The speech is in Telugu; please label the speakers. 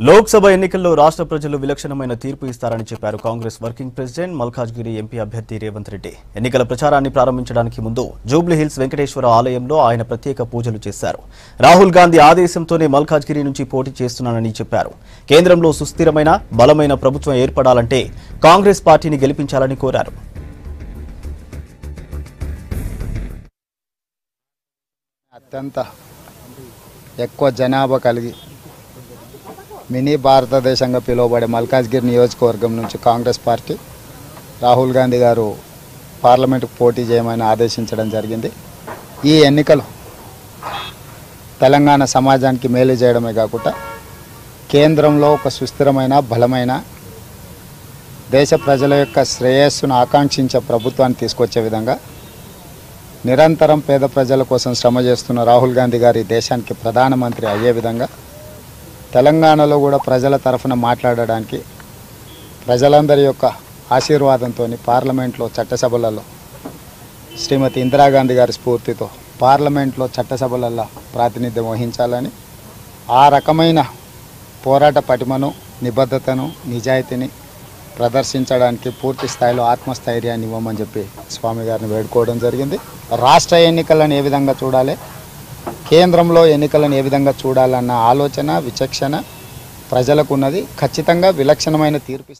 Speaker 1: లోక్సభ ఎన్నికల్లో రాష్ట్ర ప్రజలు విలక్షణమైన తీర్పు ఇస్తారని చెప్పారు Congress working president Malkajgiri MP అభ్యర్థి రేవంత్ రెడ్డి. ఎన్నికల ప్రచారాన్ని ప్రారంభించడానికి ముందు జూబ్లీహిల్స్ వెంకటేశ్వర ఆలయంలో ఆయన ప్రత్యేక పూజలు చేశారు. రాహుల్ గాంధీ ఆదేశంతోనే మల్కాజ్గిరి నుంచి పోటీ చేస్తున్నానని చెప్పారు. కేంద్రంలో సుస్థిరమైన బలమైన ప్రభుత్వం ఏర్పడాలంటే కాంగ్రెస్ పార్టీని గెలిపించాలని కోరారు.
Speaker 2: అత్యంత ఎక్కువ జనాభా కలిగి మినీ భారతదేశంగా పిలువబడే మల్కాజ్గిరి నియోజకవర్గం నుంచి కాంగ్రెస్ పార్టీ రాహుల్ గాంధీ గారు పార్లమెంటుకు పోటీ చేయమని ఆదేశించడం జరిగింది. ఈ ఎన్నికలు తెలంగాణ సమాజానికి మేలు చేయడమే కాకుండా కేంద్రంలో ఒక సుస్థిరమైన బలమైన దేశ ప్రజల యొక్క శ్రేయస్సును ఆకాంక్షించే ప్రభుత్వాన్ని తీసుకొచ్చే విధంగా నిరంతరం పేద ప్రజల కోసం శ్రమ చేస్తున్న రాహుల్ గాంధీ గారి దేశానికి ప్రధానమంత్రి అయ్యే విధంగా తెలంగాణలో కూడా ప్రజల తరఫున మాట్లాడడానికి ప్రజలందరి యొక్క ఆశీర్వాదంతో పార్లమెంట్లో చట్టసభలలో శ్రీమతి ఇందిరాగాంధీ గారి స్ఫూర్తితో పార్లమెంట్లో చట్టసభలలో ప్రాతినిధ్యం వహించాలని ఆ రకమైన పోరాట పటిమను నిబద్ధతను నిజాయితీని ప్రదర్శించడానికి పూర్తి స్థాయిలో ఆత్మస్థైర్యాన్ని ఇవ్వమని చెప్పి స్వామి గారిని వేడుకోవడం జరిగింది. రాష్ట్ర ఎన్నికలను ఏ విధంగా చూడాలి, కేంద్రంలో ఎన్నికలను ఏ విధంగా చూడాలన్న ఆలోచన విచక్షణ ప్రజలకు ఉన్నది. ఖచ్చితంగా విలక్షణమైన తీర్పు